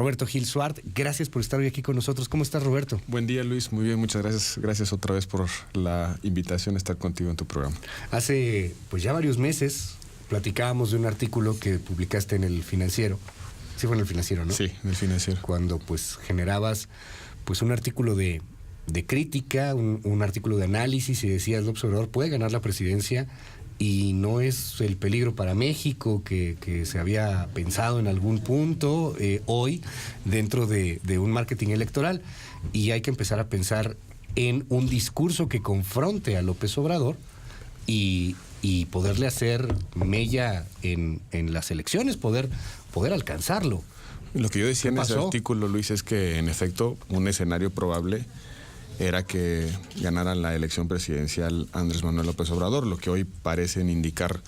Roberto Gil Suart, gracias por estar hoy aquí con nosotros. ¿Cómo estás, Roberto? Buen día, Luis. Muy bien, muchas gracias. Gracias otra vez por la invitación a estar contigo en tu programa. Hace pues ya varios meses platicábamos de un artículo que publicaste en El Financiero. Sí fue en El Financiero, ¿no? Sí, en El Financiero. Cuando pues generabas pues un artículo de crítica, un artículo de análisis, y decías: López Obrador puede ganar la presidencia y no es el peligro para México que se había pensado en algún punto hoy dentro de un marketing electoral, y hay que empezar a pensar en un discurso que confronte a López Obrador y poderle hacer mella en las elecciones, poder alcanzarlo. Lo que yo decía en ese pasó? artículo, Luis, es que en efecto un escenario probable era que ganara la elección presidencial Andrés Manuel López Obrador, lo que hoy parecen indicar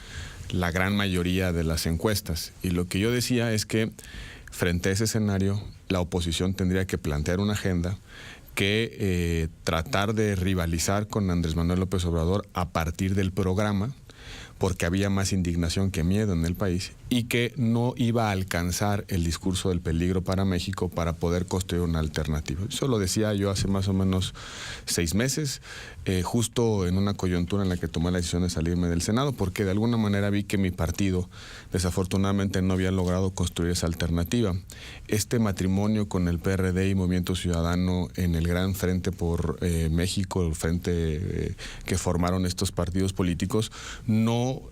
la gran mayoría de las encuestas. Y lo que yo decía es que frente a ese escenario, la oposición tendría que plantear una agenda que tratar de rivalizar con Andrés Manuel López Obrador a partir del programa, porque había más indignación que miedo en el país, y que no iba a alcanzar el discurso del peligro para México para poder construir una alternativa. Eso lo decía yo hace más o menos 6 meses, justo en una coyuntura en la que tomé la decisión de salirme del Senado, porque de alguna manera vi que mi partido desafortunadamente no había logrado construir esa alternativa. Este matrimonio con el PRD y Movimiento Ciudadano en el gran frente por México, el frente que formaron estos partidos políticos, no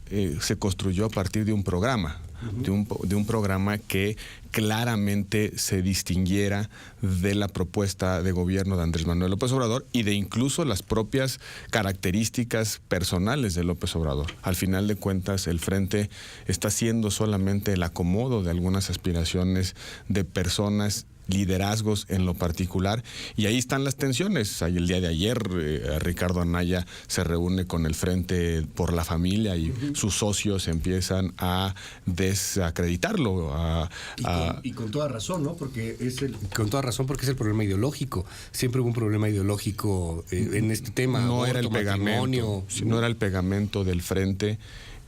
se construyó a partir de un programa, de un programa que claramente se distinguiera de la propuesta de gobierno de Andrés Manuel López Obrador y de incluso las propias características personales de López Obrador. Al final de cuentas, el frente está siendo solamente el acomodo de algunas aspiraciones de personas, liderazgos en lo particular, y ahí están las tensiones. El día de ayer Ricardo Anaya se reúne con el Frente por la Familia y sus socios empiezan a desacreditarlo. Y con toda razón, ¿no? Porque es el problema ideológico. Siempre hubo un problema ideológico en este tema. No aborto, era el pegamento, no era el pegamento del Frente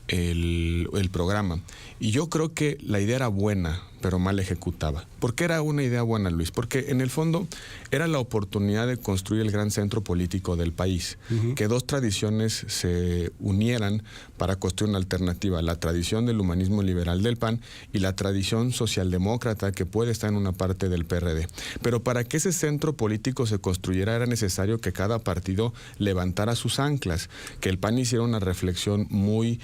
el programa. Y yo creo que la idea era buena, pero mal ejecutada. ¿Por qué era una idea buena, Luis? Porque en el fondo era la oportunidad de construir el gran centro político del país, que dos tradiciones se unieran para construir una alternativa: la tradición del humanismo liberal del PAN y la tradición socialdemócrata que puede estar en una parte del PRD. Pero para que ese centro político se construyera era necesario que cada partido levantara sus anclas, que el PAN hiciera una reflexión muy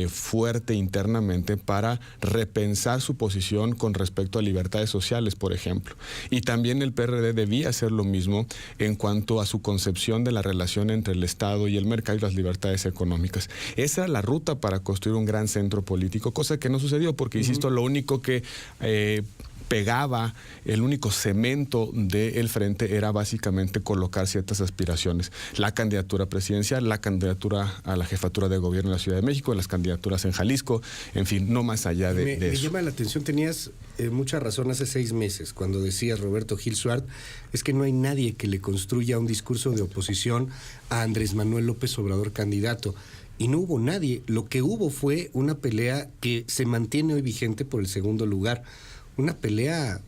fuerte internamente para repensar su posición con respecto a libertades sociales, por ejemplo. Y también el PRD debía hacer lo mismo en cuanto a su concepción de la relación entre el Estado y el mercado y las libertades económicas. Esa era la ruta para construir un gran centro político, cosa que no sucedió porque, insisto, lo único que pegaba, el único cemento del frente era básicamente colocar ciertas aspiraciones: la candidatura presidencial, la candidatura a la jefatura de gobierno en la Ciudad de México, las candidaturas en Jalisco, en fin, no más allá de eso. Me llama la atención, tenías mucha razón hace 6 meses cuando decías, Roberto Gil Suart, es que no hay nadie que le construya un discurso de oposición a Andrés Manuel López Obrador candidato. Y no hubo nadie. Lo que hubo fue una pelea que se mantiene hoy vigente por el segundo lugar. Una pelea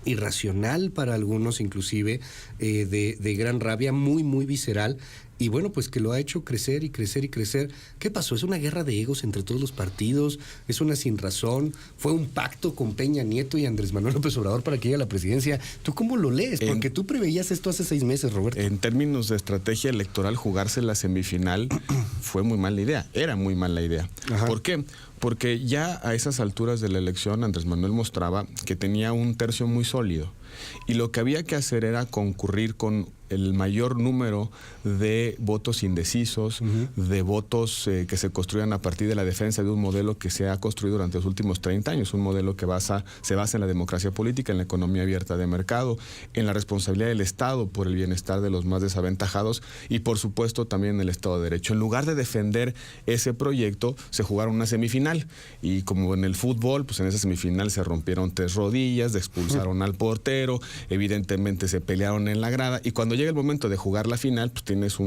irracional para algunos, inclusive, de gran rabia, muy, muy visceral. Y bueno, pues que lo ha hecho crecer y crecer y crecer. ¿Qué pasó? ¿Es una guerra de egos entre todos los partidos? ¿Es una sinrazón? ¿Fue un pacto con Peña Nieto y Andrés Manuel López Obrador para que llegue a la presidencia? ¿Tú cómo lo lees? Porque tú preveías esto hace 6 meses, Roberto. En términos de estrategia electoral, jugarse la semifinal fue muy mala idea. Era muy mala idea. Ajá. ¿Por qué? Porque ya a esas alturas de la elección Andrés Manuel mostraba que tenía un tercio muy sólido. Y lo que había que hacer era concurrir con el mayor número de votos indecisos, de votos que se construyan a partir de la defensa de un modelo que se ha construido durante los últimos 30 años, un modelo que se basa en la democracia política, en la economía abierta de mercado, en la responsabilidad del Estado por el bienestar de los más desaventajados y, por supuesto, también en el Estado de Derecho. En lugar de defender ese proyecto, se jugaron una semifinal y, como en el fútbol, pues en esa semifinal se rompieron 3 rodillas, expulsaron al portero, evidentemente se pelearon en la grada, y cuando llega el momento de jugar la final, pues tienes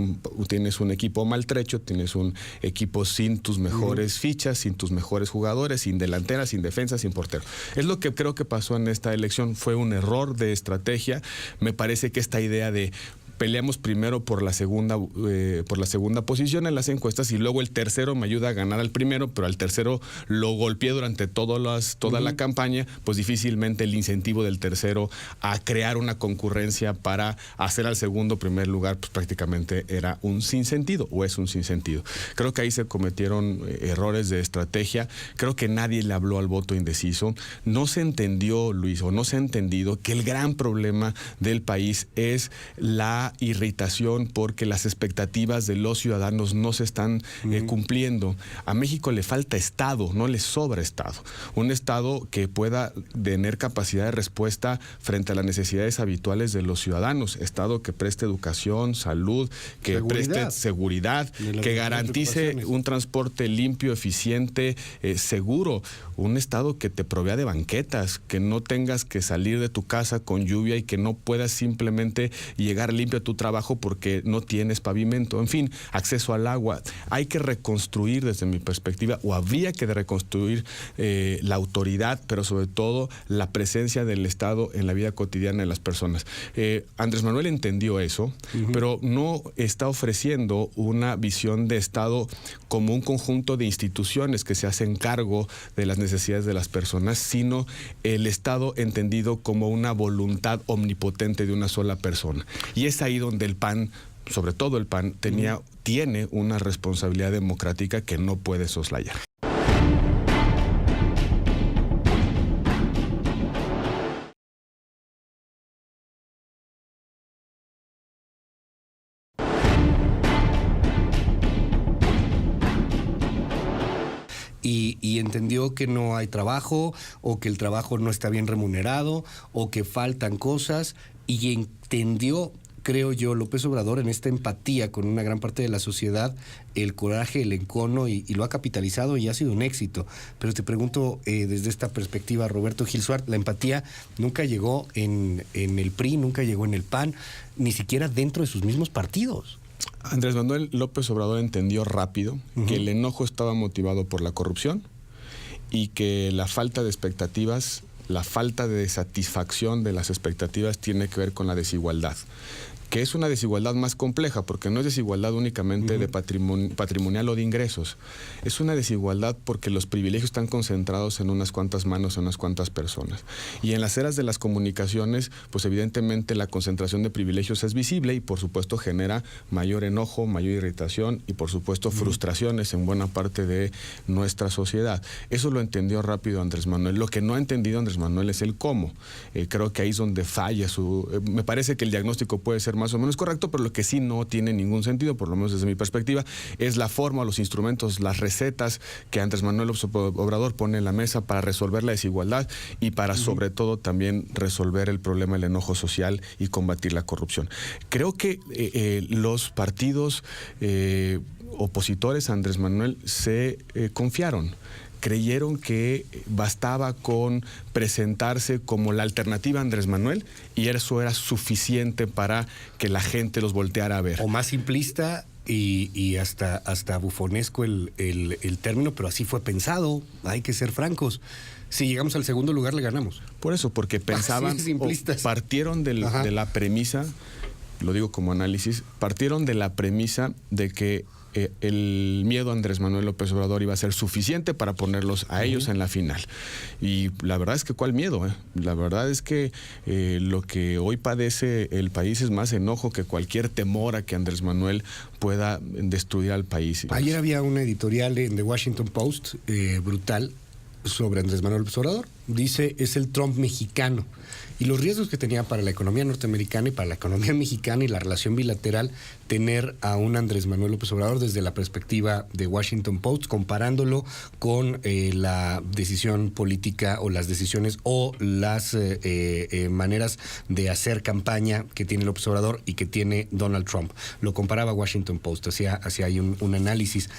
un equipo maltrecho, tienes un equipo sin tus mejores fichas, sin tus mejores jugadores, sin delantera, sin defensa, sin portero. Es lo que creo que pasó en esta elección. Fue un error de estrategia. Me parece que esta idea de peleamos primero por la segunda posición en las encuestas y luego el tercero me ayuda a ganar al primero, pero al tercero lo golpeé durante toda la campaña, pues difícilmente el incentivo del tercero a crear una concurrencia para hacer al segundo primer lugar, pues prácticamente era un sinsentido, o es un sinsentido. Creo que ahí se cometieron errores de estrategia. Creo que nadie le habló al voto indeciso. No se entendió, Luis, o no se ha entendido que el gran problema del país es la irritación porque las expectativas de los ciudadanos no se están cumpliendo. A México le falta Estado, no le sobra Estado. Un Estado que pueda tener capacidad de respuesta frente a las necesidades habituales de los ciudadanos. Estado que preste educación, salud, que preste seguridad, que garantice un transporte limpio, eficiente, seguro. Un Estado que te provea de banquetas, que no tengas que salir de tu casa con lluvia y que no puedas simplemente llegar limpio a tu trabajo porque no tienes pavimento. En fin, acceso al agua. Hay que reconstruir, desde mi perspectiva, o habría que reconstruir la autoridad, pero sobre todo la presencia del Estado en la vida cotidiana de las personas. Andrés Manuel entendió eso, pero no está ofreciendo una visión de Estado como un conjunto de instituciones que se hacen cargo de las necesidades de las personas, sino el Estado entendido como una voluntad omnipotente de una sola persona. Y es ahí donde el PAN, sobre todo el PAN, tiene una responsabilidad democrática que no puede soslayar. Y entendió que no hay trabajo, o que el trabajo no está bien remunerado, o que faltan cosas, y entendió, creo yo, López Obrador, en esta empatía con una gran parte de la sociedad, el coraje, el encono, y lo ha capitalizado y ha sido un éxito. Pero te pregunto, desde esta perspectiva, Roberto Gil Suart, la empatía nunca llegó en el PRI, nunca llegó en el PAN, ni siquiera dentro de sus mismos partidos. Andrés Manuel López Obrador entendió rápido que el enojo estaba motivado por la corrupción y que la falta de expectativas, la falta de satisfacción de las expectativas tiene que ver con la desigualdad, que es una desigualdad más compleja, porque no es desigualdad únicamente de patrimonial o de ingresos. Es una desigualdad porque los privilegios están concentrados en unas cuantas manos, en unas cuantas personas. Y en las eras de las comunicaciones, pues evidentemente la concentración de privilegios es visible y por supuesto genera mayor enojo, mayor irritación y por supuesto frustraciones en buena parte de nuestra sociedad. Eso lo entendió rápido Andrés Manuel. Lo que no ha entendido Andrés Manuel es el cómo. Creo que ahí es donde falla me parece que el diagnóstico puede ser más o menos correcto, pero lo que sí no tiene ningún sentido, por lo menos desde mi perspectiva, es la forma, los instrumentos, las recetas que Andrés Manuel Obrador pone en la mesa para resolver la desigualdad y para sobre todo también resolver el problema del enojo social y combatir la corrupción. Creo que los partidos opositores a Andrés Manuel se confiaron. Creyeron que bastaba con presentarse como la alternativa a Andrés Manuel y eso era suficiente para que la gente los volteara a ver. O más simplista y hasta bufonesco el término, pero así fue pensado, hay que ser francos. Si llegamos al segundo lugar, le ganamos. Por eso, porque pensaban, partieron de la premisa, lo digo como análisis, partieron de la premisa de que el miedo a Andrés Manuel López Obrador iba a ser suficiente para ponerlos a ellos en la final. Y la verdad es que ¿cuál miedo? La verdad es que lo que hoy padece el país es más enojo que cualquier temor a que Andrés Manuel pueda destruir al país. Ayer había una editorial en The Washington Post brutal sobre Andrés Manuel López Obrador. Dice, es el Trump mexicano. Y los riesgos que tenía para la economía norteamericana y para la economía mexicana y la relación bilateral tener a un Andrés Manuel López Obrador desde la perspectiva de Washington Post, comparándolo con la decisión política o las decisiones o las maneras de hacer campaña que tiene López Obrador y que tiene Donald Trump. Lo comparaba Washington Post, hacía ahí un análisis.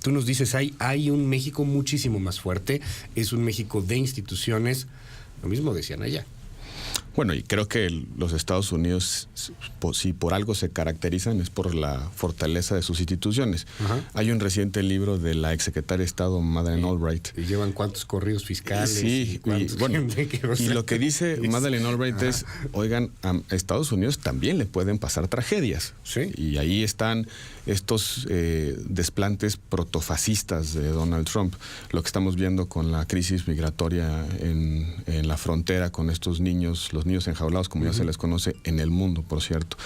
Tú nos dices, hay un México muchísimo más fuerte, es un México de instituciones, lo mismo decían allá. Bueno, y creo que los Estados Unidos, si por algo se caracterizan, es por la fortaleza de sus instituciones. Ajá. Hay un reciente libro de la exsecretaria de Estado, Madeleine Albright. ¿Y llevan cuántos corridos fiscales? Sí, y lo que dice Madeleine Albright es, oigan, a Estados Unidos también le pueden pasar tragedias. Sí. Y ahí están estos desplantes protofascistas de Donald Trump. Lo que estamos viendo con la crisis migratoria en la frontera con estos niños, los niños enjaulados, como ya se les conoce en el mundo, por cierto.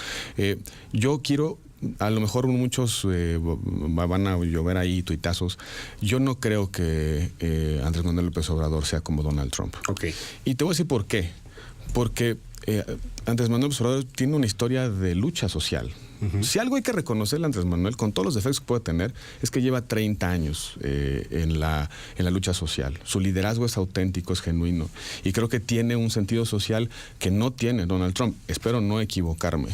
Yo quiero... A lo mejor muchos van a llover ahí tuitazos. Yo no creo que Andrés Manuel López Obrador sea como Donald Trump. Okay. Y te voy a decir por qué. Porque Andrés Manuel López Obrador tiene una historia de lucha social. Si algo hay que reconocerle a Andrés Manuel, con todos los defectos que puede tener, es que lleva 30 años en la lucha social. Su liderazgo es auténtico, es genuino. Y creo que tiene un sentido social que no tiene Donald Trump. Espero no equivocarme.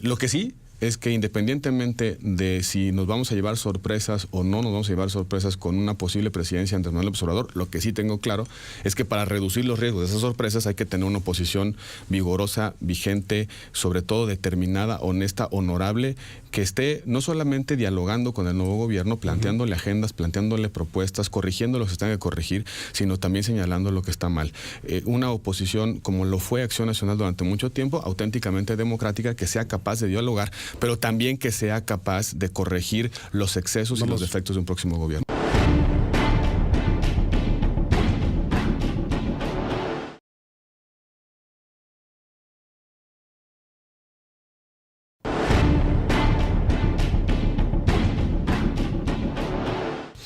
Lo que sí es que independientemente de si nos vamos a llevar sorpresas o no nos vamos a llevar sorpresas con una posible presidencia de Andrés Manuel López Obrador, lo que sí tengo claro es que para reducir los riesgos de esas sorpresas hay que tener una oposición vigorosa, vigente, sobre todo determinada, honesta, honorable, que esté no solamente dialogando con el nuevo gobierno, planteándole agendas, planteándole propuestas, corrigiendo lo que se tenga que corregir, sino también señalando lo que está mal. Una oposición como lo fue Acción Nacional durante mucho tiempo, auténticamente democrática, que sea capaz de dialogar, pero también que sea capaz de corregir los excesos y los defectos de un próximo gobierno.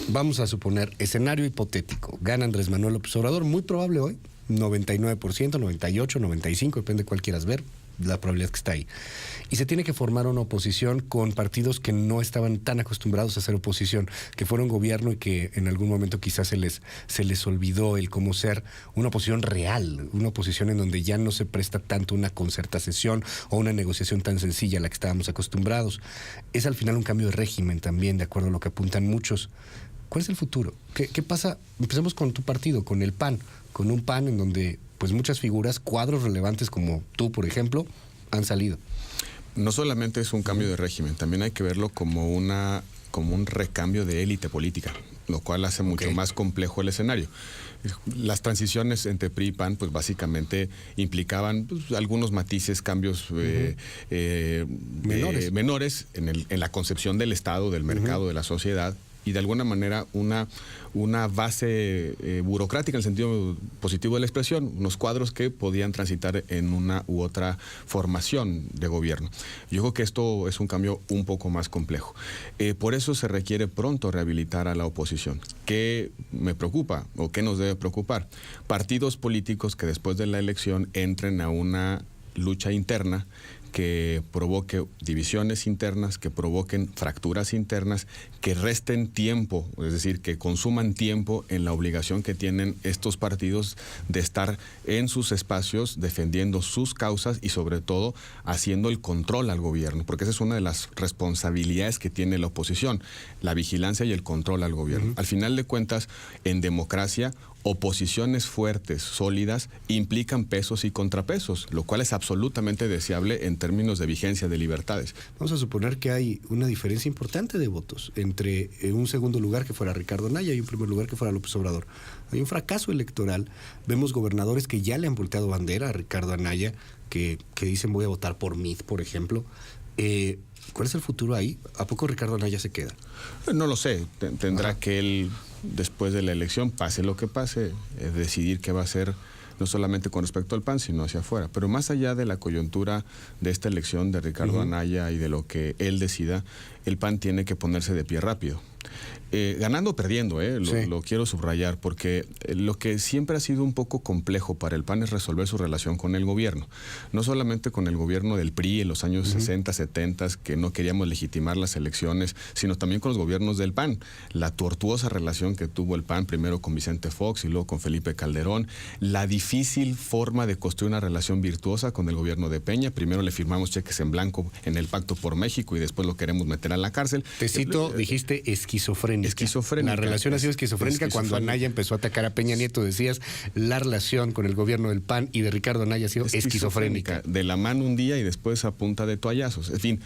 Vamos a suponer, escenario hipotético, gana Andrés Manuel López Obrador, muy probable hoy, 99%, 98%, 95%, depende de cuál quieras ver, la probabilidad que está ahí. Y se tiene que formar una oposición con partidos que no estaban tan acostumbrados a hacer oposición, que fueron gobierno y que en algún momento quizás se les olvidó el cómo ser una oposición real, una oposición en donde ya no se presta tanto una concertación o una negociación tan sencilla a la que estábamos acostumbrados. Es al final un cambio de régimen también, de acuerdo a lo que apuntan muchos. ¿Cuál es el futuro? ¿Qué pasa? Empecemos con tu partido, con el PAN, con un PAN en donde pues muchas figuras, cuadros relevantes como tú, por ejemplo, han salido. No solamente es un cambio de régimen, también hay que verlo como un recambio de élite política, lo cual hace mucho más complejo el escenario. Las transiciones entre PRI y PAN, pues básicamente implicaban algunos matices, cambios menores en la concepción del Estado, del mercado, de la sociedad, y de alguna manera una base burocrática en el sentido positivo de la expresión, unos cuadros que podían transitar en una u otra formación de gobierno. Yo creo que esto es un cambio un poco más complejo. Por eso se requiere pronto rehabilitar a la oposición. ¿Qué me preocupa o qué nos debe preocupar? Partidos políticos que después de la elección entren a una lucha interna que provoque divisiones internas, que provoquen fracturas internas, que resten tiempo, es decir, que consuman tiempo en la obligación que tienen estos partidos de estar en sus espacios defendiendo sus causas y sobre todo haciendo el control al gobierno, porque esa es una de las responsabilidades que tiene la oposición, la vigilancia y el control al gobierno. Al final de cuentas, en democracia, oposiciones fuertes, sólidas, implican pesos y contrapesos, lo cual es absolutamente deseable en términos de vigencia de libertades. Vamos a suponer que hay una diferencia importante de votos entre un segundo lugar que fuera Ricardo Anaya y un primer lugar que fuera López Obrador. Hay un fracaso electoral. Vemos gobernadores que ya le han volteado bandera a Ricardo Anaya, que dicen voy a votar por Meade, por ejemplo. ¿Cuál es el futuro ahí? ¿A poco Ricardo Anaya se queda? No lo sé. Tendrá que él, después de la elección, pase lo que pase, decidir qué va a hacer, no solamente con respecto al PAN, sino hacia afuera. Pero más allá de la coyuntura de esta elección de Ricardo Anaya y de lo que él decida, el PAN tiene que ponerse de pie rápido. Ganando o perdiendo, lo quiero subrayar, porque lo que siempre ha sido un poco complejo para el PAN es resolver su relación con el gobierno. No solamente con el gobierno del PRI en los años 60, 70, que no queríamos legitimar las elecciones, sino también con los gobiernos del PAN. La tortuosa relación que tuvo el PAN, primero con Vicente Fox y luego con Felipe Calderón. La difícil forma de construir una relación virtuosa con el gobierno de Peña. Primero le firmamos cheques en blanco en el Pacto por México y después lo queremos meter a la cárcel. Te cito, dijiste esquizofrénica. La relación ha sido esquizofrénica. Cuando Anaya empezó a atacar a Peña Nieto, decías, la relación con el gobierno del PAN y de Ricardo Anaya ha sido esquizofrénica. De la mano un día y después a punta de toallazos. En fin,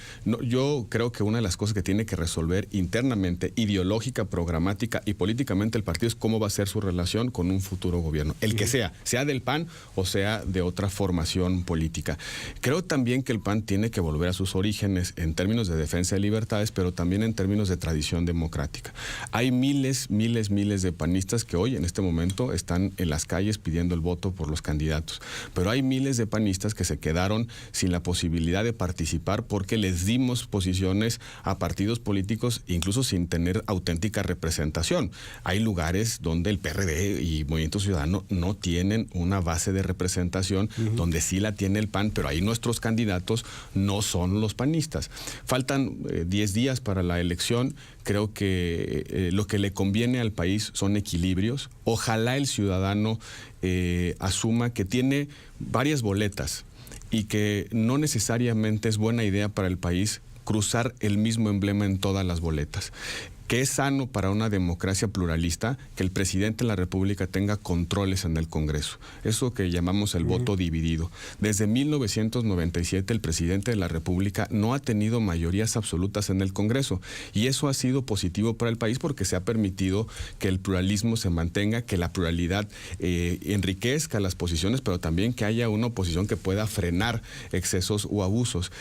yo creo que una de las cosas que tiene que resolver internamente, ideológica, programática y políticamente el partido es cómo va a ser su relación con un futuro gobierno. El que sea del PAN o sea de otra formación política. Creo también que el PAN tiene que volver a sus orígenes en términos de defensa de libertades, pero también en términos de tradición democrática. Hay miles de panistas que hoy, en este momento, están en las calles pidiendo el voto por los candidatos. Pero hay miles de panistas que se quedaron sin la posibilidad de participar porque les dimos posiciones a partidos políticos, incluso sin tener auténtica representación. Hay lugares donde el PRD y Movimiento Ciudadano no tienen una base de representación, donde sí la tiene el PAN, pero ahí nuestros candidatos no son los panistas. Faltan 10 días para la elección. Creo que lo que le conviene al país son equilibrios. Ojalá el ciudadano asuma que tiene varias boletas y que no necesariamente es buena idea para el país cruzar el mismo emblema en todas las boletas. Que es sano para una democracia pluralista que el presidente de la República tenga controles en el Congreso. Eso que llamamos el voto dividido. Desde 1997 el presidente de la República no ha tenido mayorías absolutas en el Congreso y eso ha sido positivo para el país porque se ha permitido que el pluralismo se mantenga, que la pluralidad enriquezca las posiciones, pero también que haya una oposición que pueda frenar excesos o abusos.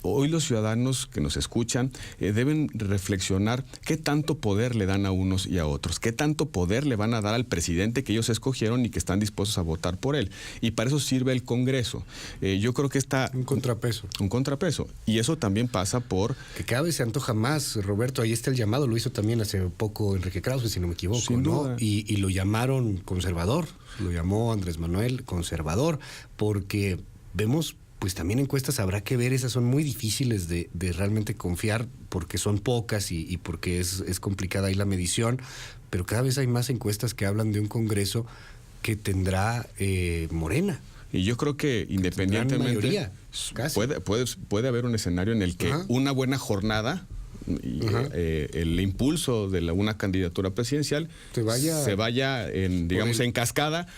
Hoy los ciudadanos que nos escuchan deben reflexionar qué tanto poder le dan a unos y a otros, qué tanto poder le van a dar al presidente que ellos escogieron y que están dispuestos a votar por él. Y para eso sirve el Congreso. Yo creo que está... Un contrapeso. Un contrapeso. Y eso también pasa por... Que cada vez se antoja más, Roberto. Ahí está el llamado, lo hizo también hace poco Enrique Krause, si no me equivoco, sin duda. Y lo llamaron conservador, lo llamó Andrés Manuel conservador, porque vemos... Pues también encuestas habrá que ver, esas son muy difíciles de realmente confiar porque son pocas y porque es complicada ahí la medición, pero cada vez hay más encuestas que hablan de un Congreso que tendrá Morena. Y yo creo que independientemente mayoría, puede haber un escenario en el que una buena jornada y, el impulso de una candidatura presidencial se vaya en cascada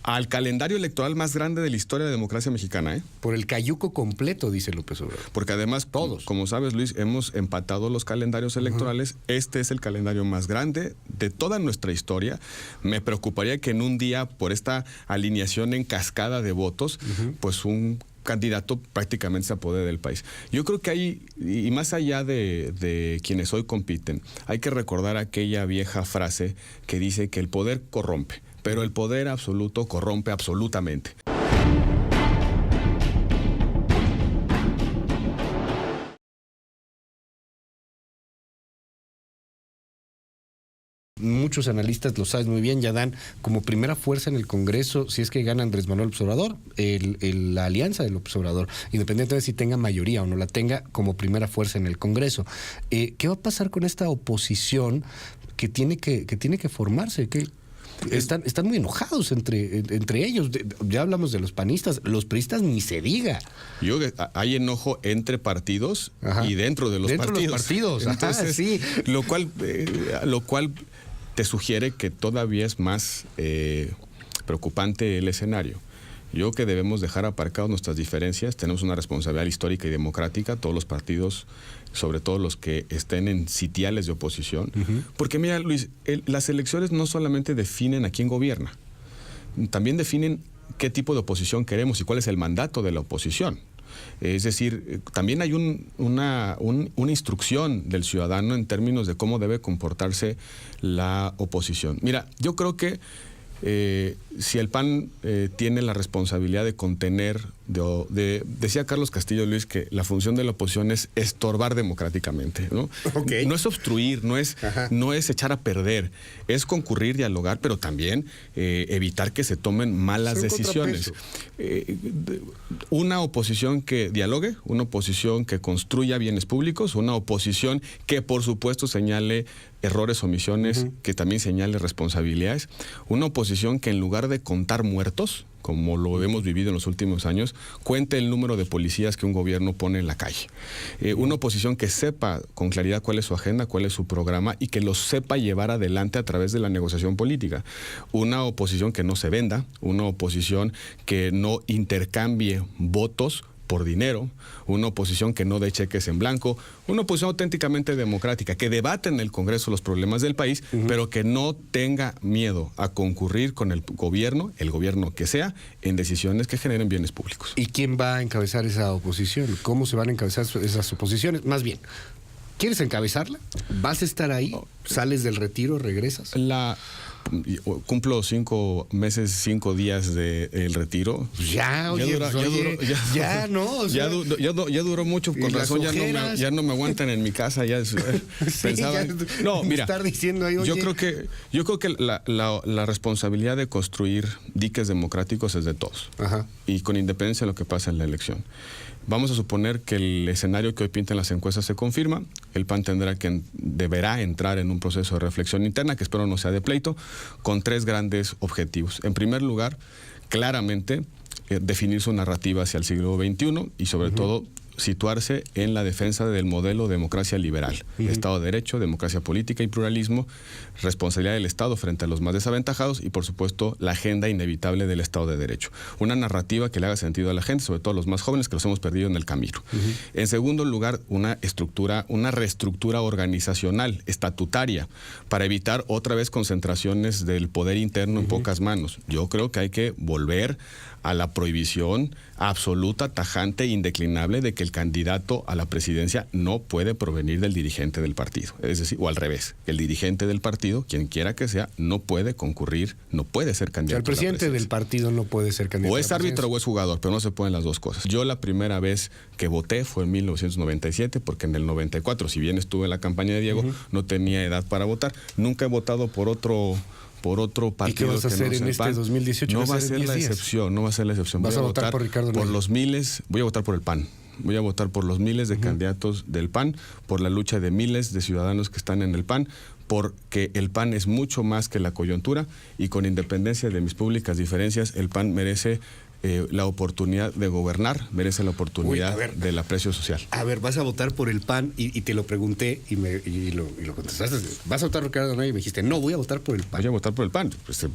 al calendario electoral más grande de la historia de la democracia mexicana. Por el cayuco completo, dice López Obrador. Porque además, todos, como sabes, Luis, hemos empatado los calendarios electorales. Este es el calendario más grande de toda nuestra historia. Me preocuparía que en un día, por esta alineación en cascada de votos, pues un candidato prácticamente se apodere del país. Yo creo que hay, y más allá de quienes hoy compiten, hay que recordar aquella vieja frase que dice que el poder corrompe, pero el poder absoluto corrompe absolutamente. Muchos analistas lo saben muy bien, ya dan como primera fuerza en el Congreso, si es que gana Andrés Manuel López Obrador, la alianza de López Obrador, independientemente de si tenga mayoría o no la tenga, como primera fuerza en el Congreso. ¿Qué va a pasar con esta oposición que tiene que formarse? Están muy enojados entre ellos. Ya hablamos de los panistas, los priistas ni se diga. Hay enojo entre partidos y dentro de los partidos. Entonces, sí. Lo cual te sugiere que todavía es más preocupante el escenario. Yo creo que debemos dejar aparcadas nuestras diferencias. Tenemos una responsabilidad histórica y democrática, todos los partidos, sobre todo los que estén en sitiales de oposición. Porque mira, Luis, las elecciones no solamente definen a quién gobierna, también definen qué tipo de oposición queremos y cuál es el mandato de la oposición. Es decir, también hay una instrucción del ciudadano en términos de cómo debe comportarse la oposición. Mira, yo creo que si el PAN tiene la responsabilidad de contener, decía Carlos Castillo, Luis, que la función de la oposición es estorbar democráticamente, ¿no? No es obstruir, no es echar a perder, es concurrir, dialogar, pero también evitar que se tomen malas decisiones. Una oposición que dialogue, una oposición que construya bienes públicos, una oposición que por supuesto señale errores, omisiones, que también señale responsabilidades, una oposición que en lugar de contar muertos, como lo hemos vivido en los últimos años, cuente el número de policías que un gobierno pone en la calle. Una oposición que sepa con claridad cuál es su agenda, cuál es su programa y que lo sepa llevar adelante a través de la negociación política. Una oposición que no se venda, una oposición que no intercambie votos por dinero, una oposición que no dé cheques en blanco, una oposición auténticamente democrática, que debate en el Congreso los problemas del país, pero que no tenga miedo a concurrir con el gobierno que sea, en decisiones que generen bienes públicos. ¿Y quién va a encabezar esa oposición? ¿Cómo se van a encabezar esas oposiciones? Más bien, ¿quieres encabezarla? ¿Vas a estar ahí? ¿Sales del retiro? ¿Regresas? Cumplo 5 meses, 5 días del retiro. Ya duró mucho, con razón ya no me aguantan en mi casa. Mira, estar diciendo ahí, yo creo que la responsabilidad de construir diques democráticos es de todos. Ajá. Y con independencia de lo que pasa en la elección. Vamos a suponer que el escenario que hoy pintan las encuestas se confirma. El PAN deberá entrar en un proceso de reflexión interna, que espero no sea de pleito, con 3 grandes objetivos. En primer lugar, claramente definir su narrativa hacia el siglo XXI y sobre todo situarse en la defensa del modelo de democracia liberal, Estado de Derecho, democracia política y pluralismo, responsabilidad del Estado frente a los más desaventajados y, por supuesto, la agenda inevitable del Estado de Derecho. Una narrativa que le haga sentido a la gente, sobre todo a los más jóvenes que los hemos perdido en el camino. En segundo lugar, una reestructura organizacional, estatutaria, para evitar otra vez concentraciones del poder interno en pocas manos. Yo creo que hay que volver a la prohibición absoluta, tajante e indeclinable de que el candidato a la presidencia no puede provenir del dirigente del partido. Es decir, o al revés, el dirigente del partido, quien quiera que sea, no puede concurrir, no puede ser candidato. El presidente del partido no puede ser candidato. O es árbitro o es jugador, pero no se pueden las dos cosas. Yo la primera vez que voté fue en 1997, porque en el 94, si bien estuve en la campaña de Diego, no tenía edad para votar. Nunca he votado por otro partido. ¿Y qué vas a hacer en este 2018? No va a ser la excepción, no va a ser la excepción. ¿Vas a votar por Ricardo Anaya? Por los miles, voy a votar por el PAN. Voy a votar por los miles de candidatos del PAN, por la lucha de miles de ciudadanos que están en el PAN, porque el PAN es mucho más que la coyuntura y con independencia de mis públicas diferencias, el PAN merece la oportunidad de gobernar, merece la oportunidad del aprecio social. A ver, vas a votar por el PAN y te lo pregunté y lo contestaste. ¿Vas a votar por Ricardo Anaya? Y me dijiste, no, voy a votar por el PAN. Voy a votar por el PAN. Pues,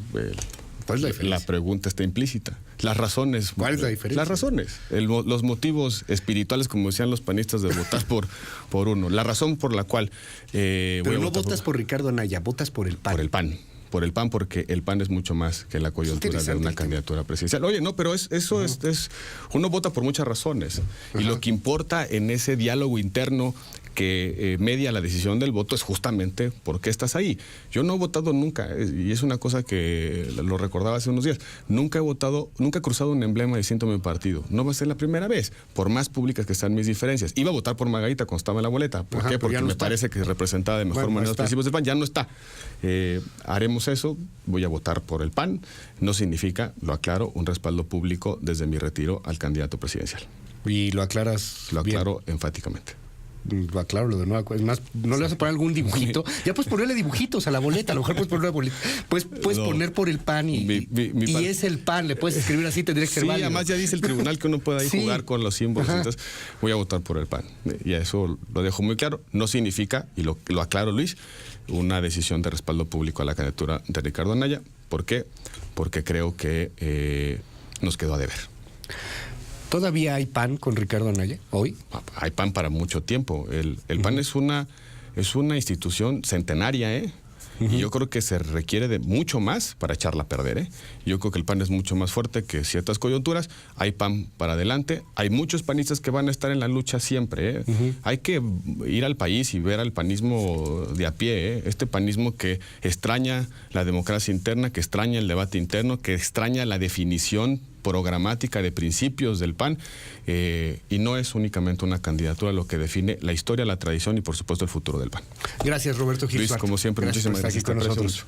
¿cuál es la diferencia? La pregunta está implícita. Las razones. ¿Cuál es la diferencia? Las razones. Los motivos espirituales, como decían los panistas, de votar por uno. La razón por la cual... Pero no votas por Ricardo Anaya, votas por el PAN. Por el PAN. Por el PAN, porque el PAN es mucho más que la coyuntura de una candidatura presidencial. Oye, no, pero eso es... Uno vota por muchas razones. Y lo que importa en ese diálogo interno que media la decisión del voto es justamente por qué estás ahí. Yo no he votado nunca, y es una cosa que lo recordaba hace unos días, nunca he cruzado un emblema distinto a mi partido. No va a ser la primera vez, por más públicas que sean mis diferencias. Iba a votar por Margarita cuando estaba en la boleta. ¿Por qué? Porque me parece que representaba de mejor manera los principios del PAN. Ya no está. Haremos eso, voy a votar por el PAN. No significa, lo aclaro, un respaldo público desde mi retiro al candidato presidencial. ¿Y lo aclaras? Lo aclaro enfáticamente. Claro, lo de nuevo. Es más, ¿no le vas a poner algún dibujito? Ya puedes ponerle dibujitos a la boleta. A lo mejor puedes poner una boleta. Puedes poner por el PAN y es el PAN. Le puedes escribir así, tendría que ser válido. Además ya dice el tribunal que uno puede ahí jugar con los símbolos. Entonces voy a votar por el PAN. Y a eso lo dejo muy claro. No significa, y lo aclaro, Luis, una decisión de respaldo público a la candidatura de Ricardo Anaya. ¿Por qué? Porque creo que nos quedó a deber. ¿Todavía hay PAN con Ricardo Anaya hoy? Hay PAN para mucho tiempo. El PAN es una institución centenaria, Y yo creo que se requiere de mucho más para echarla a perder, Yo creo que el PAN es mucho más fuerte que ciertas coyunturas. Hay PAN para adelante. Hay muchos panistas que van a estar en la lucha siempre, Hay que ir al país y ver al panismo de a pie, Este panismo que extraña la democracia interna, que extraña el debate interno, que extraña la definición programática de principios del PAN, y no es únicamente una candidatura lo que define la historia, la tradición y por supuesto el futuro del PAN. Gracias, Roberto Gil Suart. Luis, como siempre, muchísimas gracias. Por estar aquí con nosotros.